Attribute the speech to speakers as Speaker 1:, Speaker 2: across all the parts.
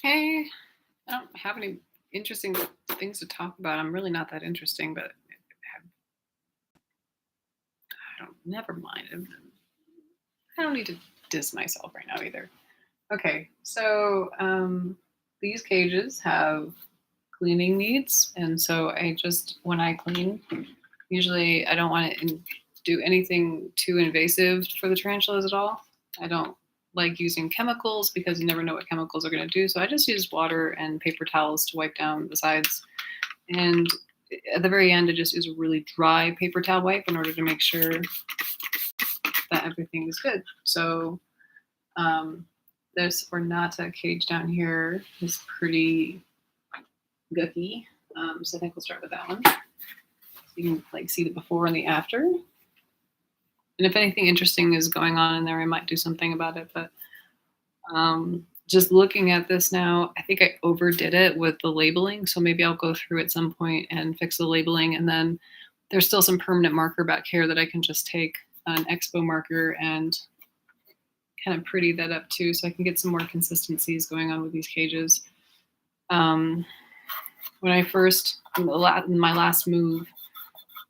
Speaker 1: Okay. I don't have any interesting things to talk about. I'm really not that interesting, but I don't. Never mind. I don't need to diss myself right now either. Okay. So these cages have cleaning needs, and so I just when I clean, usually I don't want to do anything too invasive for the tarantulas at all. I don't like using chemicals because you never know what chemicals are going to do. So I just use water and paper towels to wipe down the sides. And at the very end, I just use a really dry paper towel wipe in order to make sure that everything is good. So um, this Ornata cage down here is pretty gooky. So I think we'll start with that one. So you can like see the before and the after. And if anything interesting is going on in there, I might do something about it. But just looking at this now, I think I overdid it with the labeling. So maybe I'll go through at some point and fix the labeling. And then there's still some permanent marker back here that I can just take an Expo marker and kind of pretty that up too. So I can get some more consistencies going on with these cages. When I first, in my last move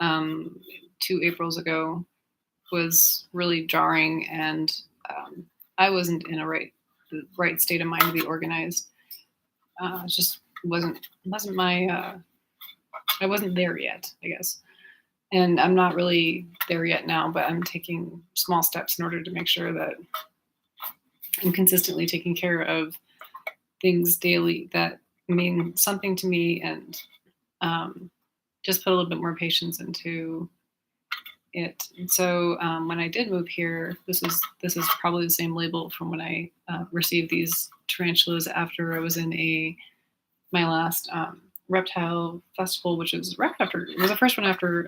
Speaker 1: 2 Aprils ago, was really jarring, and I wasn't in the right state of mind to be organized. It just wasn't my I wasn't there yet, I guess. And I'm not really there yet now, but I'm taking small steps in order to make sure that I'm consistently taking care of things daily that mean something to me, and just put a little bit more patience into it. And so when I did move here, this is probably the same label from when I received these tarantulas after I was in my last reptile festival, which was right after it was the first one after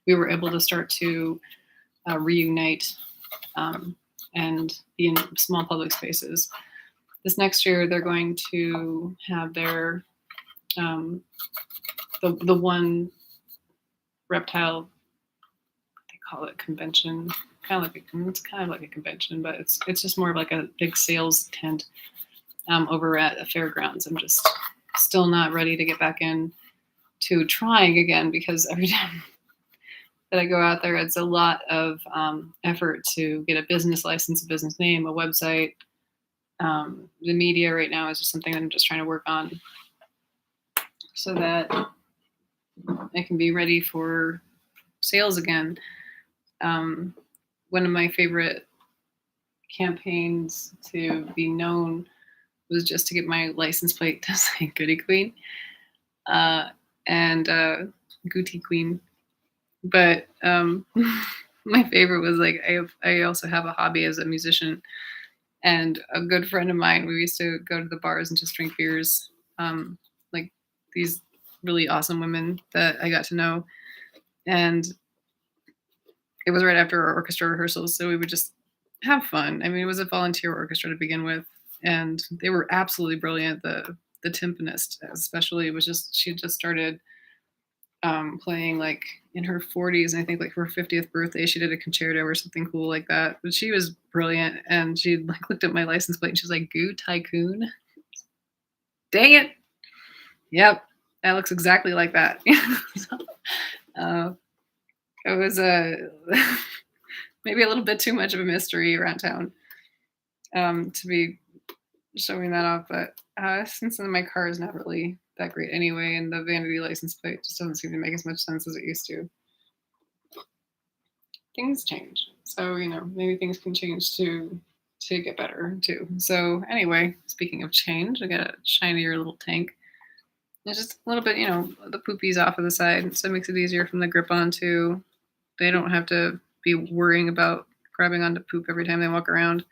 Speaker 1: we were able to start to reunite and be in small public spaces. This next year, they're going to have their the one reptile, they call it convention, it's kind of like a convention, but it's just more of like a big sales tent over at a fairgrounds. I'm just still not ready to get back in to trying again, because every time that I go out there, it's a lot of effort to get a business license, a business name, a website. The media right now is just something that I'm just trying to work on so that I can be ready for sales again. One of my favorite campaigns to be known was just to get my license plate to say Goody Queen and Gooty Queen. But my favorite was like I also have a hobby as a musician, and a good friend of mine, we used to go to the bars and just drink beers, like these really awesome women that I got to know. And it was right after our orchestra rehearsals, so we would just have fun. I mean, it was a volunteer orchestra to begin with, and they were absolutely brilliant. The timpanist, especially, she had just started playing like in her 40s, and I think like for her 50th birthday, she did a concerto or something cool like that. But she was brilliant, and she like looked at my license plate and she's like, "Goo Tycoon." Dang it! Yep, that looks exactly like that. So, it was maybe a little bit too much of a mystery around town to be showing that off. But since then my car is not really that great anyway, and the vanity license plate just doesn't seem to make as much sense as it used to. Things change, so maybe things can change to get better too. So anyway, speaking of change, I got a shinier little tank. It's just a little bit, the poopy's off of the side, so it makes it easier from the grip on too. They don't have to be worrying about grabbing onto poop every time they walk around.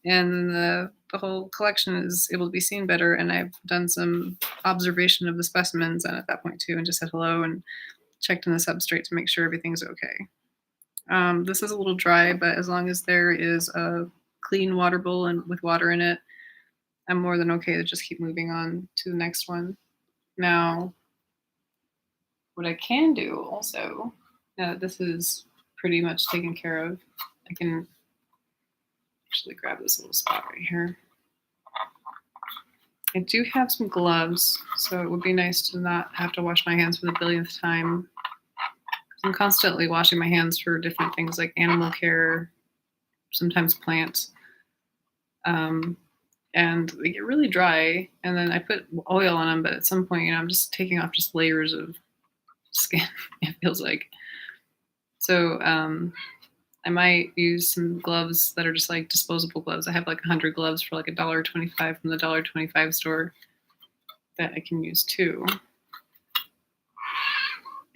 Speaker 1: And the whole collection is able to be seen better. And I've done some observation of the specimens at that point too, and just said hello and checked in the substrate to make sure everything's okay. This is a little dry, but as long as there is a clean water bowl and with water in it, I'm more than okay to just keep moving on to the next one. Now, what I can do also, now that this is pretty much taken care of, I can actually grab this little spot right here. I do have some gloves, so it would be nice to not have to wash my hands for the billionth time. I'm constantly washing my hands for different things like animal care, sometimes plants. And they get really dry, and then I put oil on them, but at some point, I'm just taking off just layers of skin, it feels like. So I might use some gloves that are just like disposable gloves. I have like 100 gloves for like $1.25 from the $1.25 store that I can use too.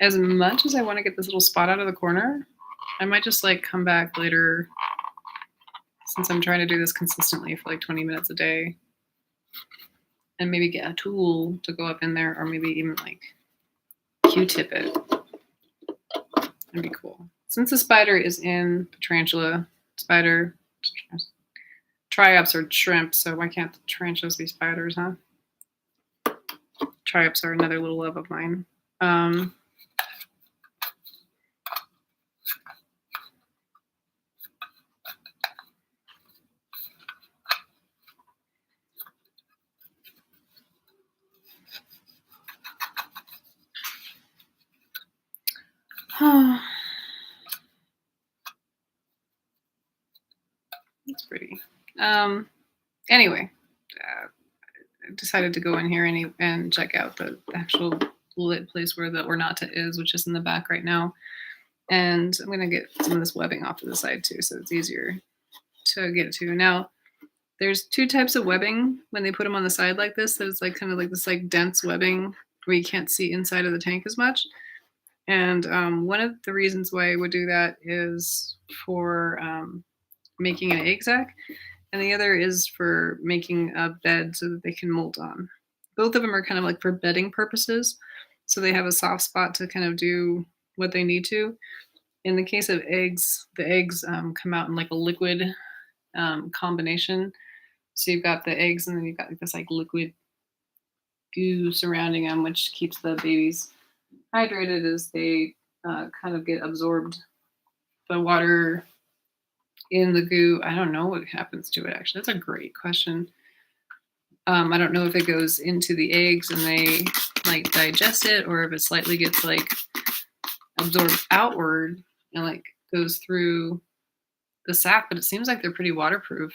Speaker 1: As much as I want to get this little spot out of the corner, I might just like come back later, since I'm trying to do this consistently for like 20 minutes a day, and maybe get a tool to go up in there, or maybe even like Q-tip it. That'd be cool. Since the spider is in the tarantula, spider, triops are shrimp, so why can't the tarantulas be spiders, huh? Triops are another little love of mine. That's pretty. Anyway, I decided to go in here and check out the actual lit place where the ornata is, which is in the back right now. And I'm going to get some of this webbing off to the side too, so it's easier to get to. Now, there's two types of webbing when they put them on the side like this. There's like kind of like this like dense webbing where you can't see inside of the tank as much. And one of the reasons why I would do that is for making an egg sac, and the other is for making a bed so that they can molt on. Both of them are kind of like for bedding purposes, so they have a soft spot to kind of do what they need to. In the case of eggs, the eggs come out in like a liquid combination. So you've got the eggs, and then you've got like this like liquid goo surrounding them, which keeps the babies hydrated as they kind of get absorbed. The water in the goo, I don't know what happens to it actually. That's a great question. I don't know if it goes into the eggs and they like digest it, or if it slightly gets like absorbed outward and like goes through the sac, but it seems like they're pretty waterproof.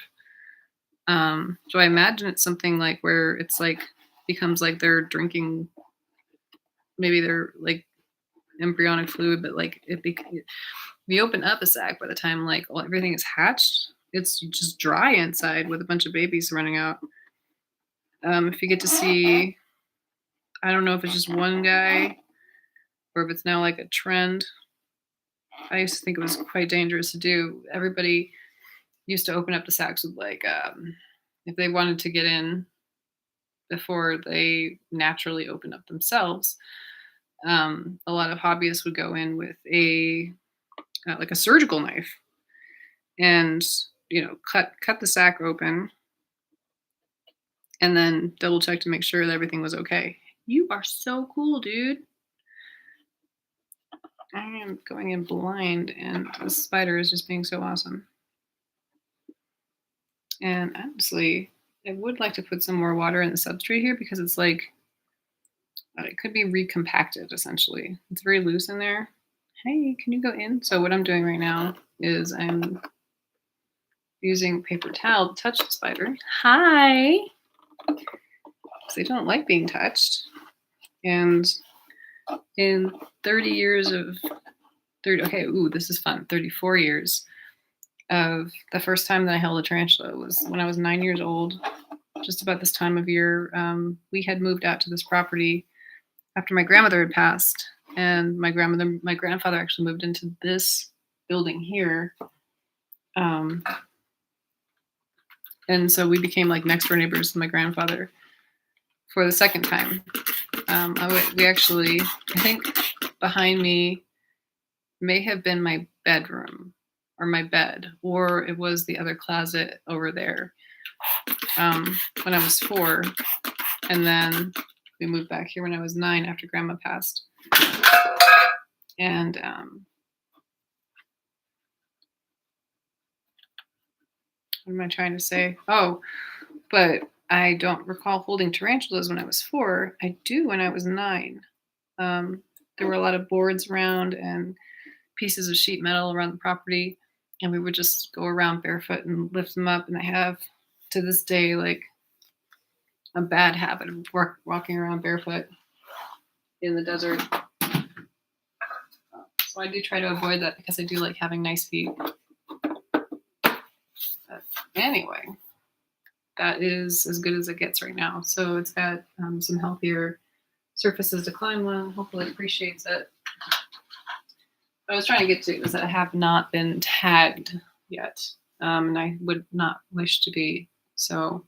Speaker 1: So I imagine it's something like where it's like becomes like they're drinking, maybe they're like embryonic fluid, but like if you open up a sac, by the time like everything is hatched, it's just dry inside with a bunch of babies running out. If you get to see, I don't know if it's just one guy or if it's now like a trend. I used to think it was quite dangerous to do. Everybody used to open up the sacs with like, if they wanted to get in before they naturally open up themselves, a lot of hobbyists would go in with a like a surgical knife and cut the sac open and then double check to make sure that everything was okay. You are so cool, dude. I am going in blind, and the spider is just being so awesome. And honestly, I would like to put some more water in the substrate here because it's like it could be recompacted essentially. It's very loose in there. Hey, can you go in? So what I'm doing right now is I'm using paper towel to touch the spider. Hi. They don't like being touched. And in 30 years of 34 years of the first time that I held a tarantula was when I was 9 years old. Just about this time of year, we had moved out to this property after my grandmother had passed, and my grandfather actually moved into this building here. And so we became like next door neighbors with my grandfather for the second time. We actually, I think behind me may have been my bedroom or my bed, or it was the other closet over there when I was 4. And then we moved back here when I was 9 after grandma passed. And what am I trying to say? Oh, but I don't recall holding tarantulas when I was 4. I do when I was 9. Um, there were a lot of boards around and pieces of sheet metal around the property, and we would just go around barefoot and lift them up. And I have to this day like a bad habit of walking around barefoot in the desert. So I do try to avoid that because I do like having nice feet. But anyway, that is as good as it gets right now. So it's got some healthier surfaces to climb on. Hopefully it appreciates it. What I was trying to get to is that I have not been tagged yet, and I would not wish to be. So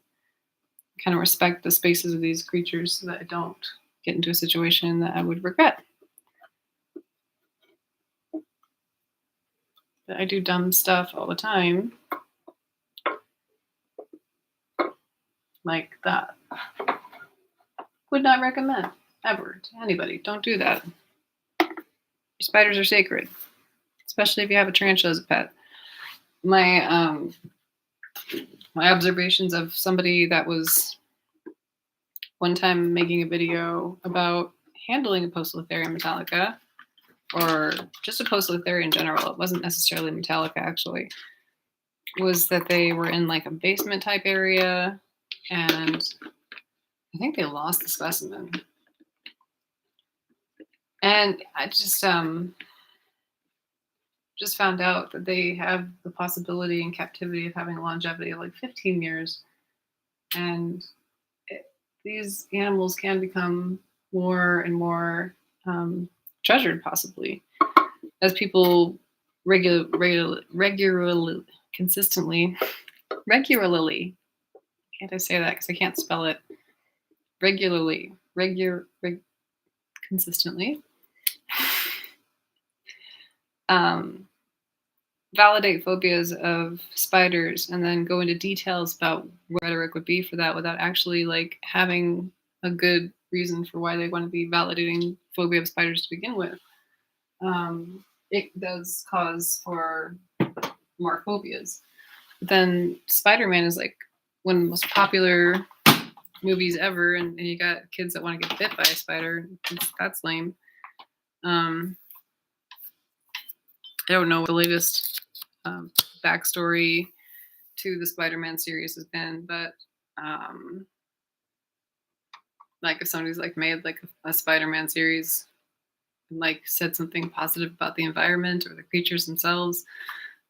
Speaker 1: kind of respect the spaces of these creatures so that I don't get into a situation that I would regret. But I do dumb stuff all the time, like that. Would not recommend ever to anybody. Don't do that. Your spiders are sacred, especially if you have a tarantula as a pet. My observations of somebody that was one time making a video about handling a Poecilotheria metallica, or just a Poecilotheria in general. It wasn't necessarily metallica, actually. Was that they were in like a basement type area, and I think they lost the specimen. And I just found out that they have the possibility in captivity of having a longevity of like 15 years. And these animals can become more and more treasured, possibly, as people regularly, consistently, regularly. Can't I say that because I can't spell it? Regularly, consistently. Validate phobias of spiders and then go into details about what rhetoric would be for that without actually like having a good reason for why they want to be validating phobia of spiders to begin with. It does cause for more phobias. But then Spider-Man is like one of the most popular movies ever, and you got kids that want to get bit by a spider. That's lame. I don't know what the latest backstory to the Spider-Man series has been, but like if somebody's like made like a Spider-Man series and like said something positive about the environment or the creatures themselves,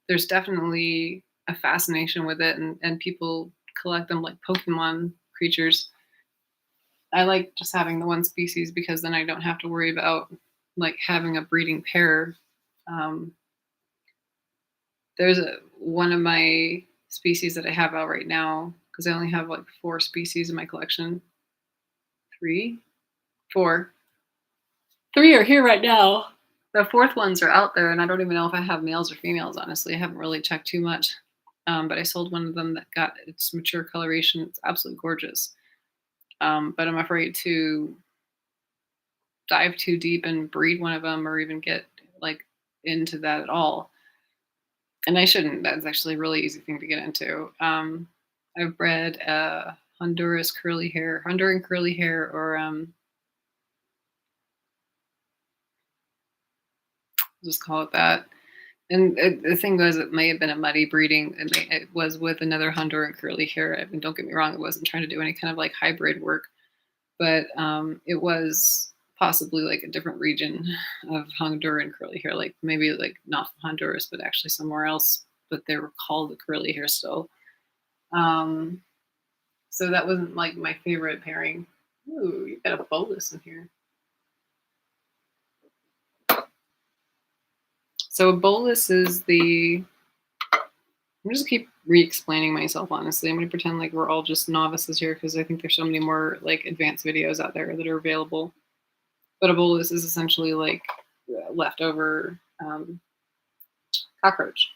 Speaker 1: there's definitely a fascination with it, and people collect them like Pokemon creatures. I like just having the one species because then I don't have to worry about like having a breeding pair. There's one of my species that I have out right now because I only have like 4 species in my collection. 3, 4. 3 are here right now. The 4th ones are out there, and I don't even know if I have males or females. Honestly, I haven't really checked too much. But I sold one of them that got its mature coloration. It's absolutely gorgeous. But I'm afraid to dive too deep and breed one of them or even get like into that at all. And I shouldn't. That's actually a really easy thing to get into. I've bred Honduran curly hair, or just call it that. And the thing was, it may have been a muddy breeding. It was with another Honduran curly hair. I mean, don't get me wrong, it wasn't trying to do any kind of like hybrid work, but it was possibly like a different region of Honduran curly hair, like maybe like not Honduras, but actually somewhere else. But they were called the curly hair still. So that wasn't like my favorite pairing. Ooh, you got a bolus in here. So a bolus is the. I'm just keep re-explaining myself. Honestly, I'm gonna pretend like we're all just novices here because I think there's so many more like advanced videos out there that are available. But a bolus is essentially like leftover cockroach,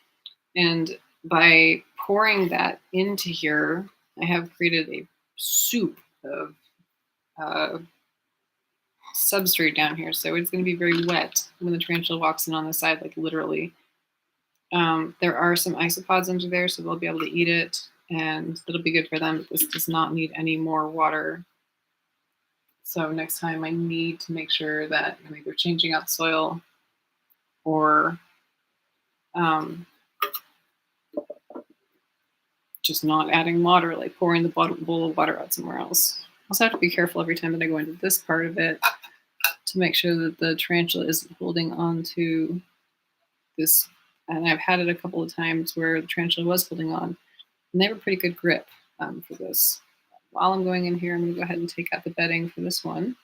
Speaker 1: and by pouring that into here, I have created a soup of substrate down here. So it's going to be very wet when the tarantula walks in on the side, like literally. There are some isopods under there, so they'll be able to eat it. and that'll be good for them. This does not need any more water. So next time I need to make sure that I'm either changing out soil or um, just not adding water, like pouring the bowl of water out somewhere else. I also have to be careful every time that I go into this part of it to make sure that the tarantula isn't holding on to this. And I've had it a couple of times where the tarantula was holding on, and they have a pretty good grip for this. While I'm going in here, I'm going to go ahead and take out the bedding for this one.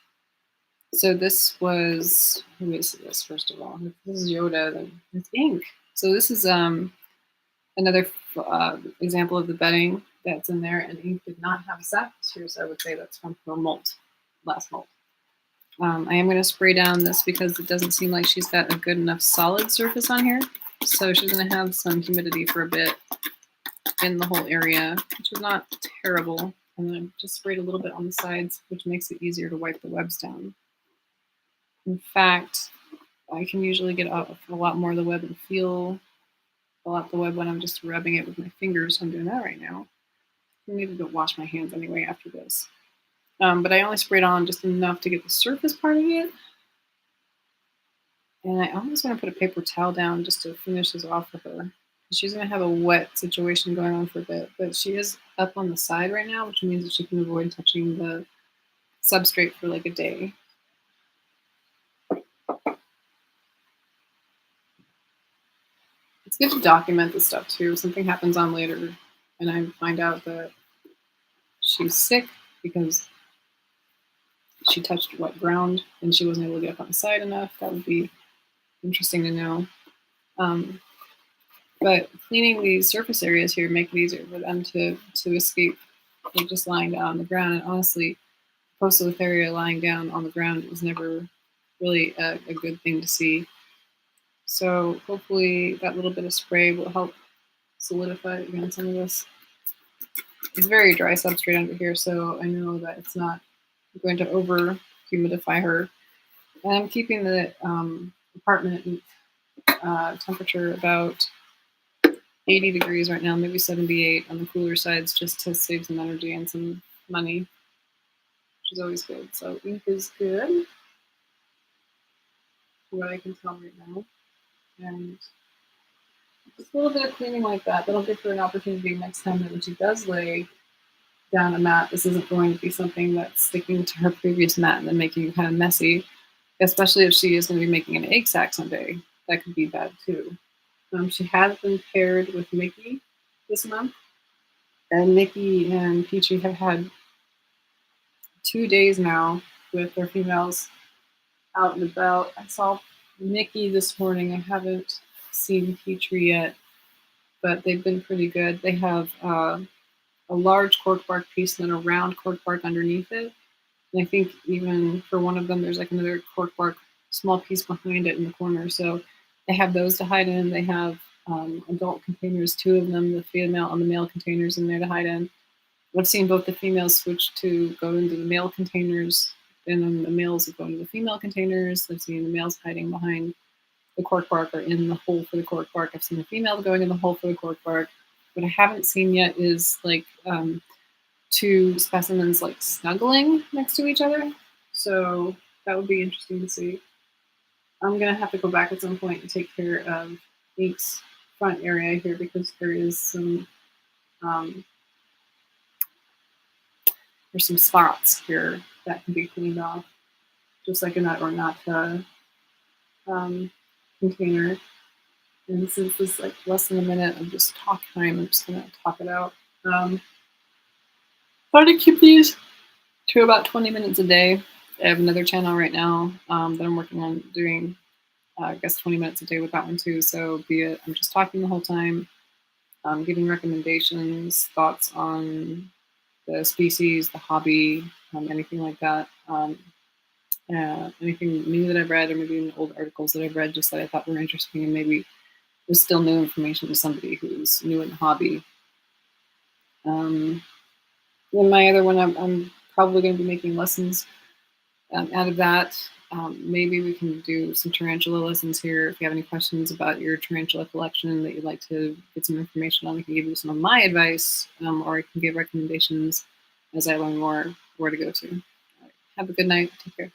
Speaker 1: So this was, who is this, first of all? This is Yoda, then it's ink. So this is another example of the bedding that's in there, and ink did not have sacs here, so I would say that's from her molt, last molt. I am going to spray down this because it doesn't seem like she's got a good enough solid surface on here. So she's going to have some humidity for a bit in the whole area, which is not terrible. And then I just sprayed a little bit on the sides, which makes it easier to wipe the webs down. In fact, I can usually get off a lot more of the web and feel a lot of the web when I'm just rubbing it with my fingers. So I'm doing that right now. I need to go wash my hands anyway after this. But I only sprayed on just enough to get the surface part of it. And I almost want to put a paper towel down just to finish this off with her. She's going to have a wet situation going on for a bit, but she is up on the side right now, which means that she can avoid touching the substrate for like a day. It's good to document this stuff too. If something happens on later and I find out that she's sick because she touched wet ground and she wasn't able to get up on the side enough, that would be interesting to know. But cleaning these surface areas here make it easier for them to escape like just lying down on the ground. And honestly, Poecilotheria lying down on the ground is never really a good thing to see. So hopefully that little bit of spray will help solidify again some of this. It's very dry substrate under here, so I know that it's not going to over humidify her. And I'm keeping the apartment temperature about 80 degrees right now, maybe 78 on the cooler sides, just to save some energy and some money, which is always good. So ink is good, what I can tell right now. And just a little bit of cleaning like that. That'll give her an opportunity next time that when she does lay down a mat, this isn't going to be something that's sticking to her previous mat and then making it kind of messy, especially if she is going to be making an egg sac someday. That could be bad too. She has been paired with Mickey this month, and Mickey and Peachy have had 2 days now with their females out and about. I saw Mickey this morning. I haven't seen Peachy yet, but they've been pretty good. They have a large cork bark piece and then a round cork bark underneath it. And I think even for one of them, there's like another cork bark small piece behind it in the corner. So they have those to hide in. They have adult containers, 2 of them, the female and the male containers in there to hide in. I've seen both the females switch to go into the male containers, and then the males go into the female containers. I've seen the males hiding behind the cork bark or in the hole for the cork bark. I've seen the females going in the hole for the cork bark. What I haven't seen yet is like 2 specimens like snuggling next to each other. So that would be interesting to see. I'm going to have to go back at some point and take care of Ink's front area here because there is some there's some spots here that can be cleaned off, just like in that Ornata container. And since this is like less than a minute of just talk time, I'm just going to talk it out. Try to keep these to about 20 minutes a day. I have another channel right now that I'm working on doing, I guess, 20 minutes a day with that one too. So be it I'm just talking the whole time, giving recommendations, thoughts on the species, the hobby, anything like that. Anything new that I've read, or maybe even old articles that I've read just that I thought were interesting, and maybe there's still new information to somebody who's new in the hobby. Then my other one, I'm probably going to be making lessons out of that. Maybe we can do some tarantula lessons here. If you have any questions about your tarantula collection that you'd like to get some information on, I can give you some of my advice, or I can give recommendations as I learn more where to go to. All right. Have a good night. Take care.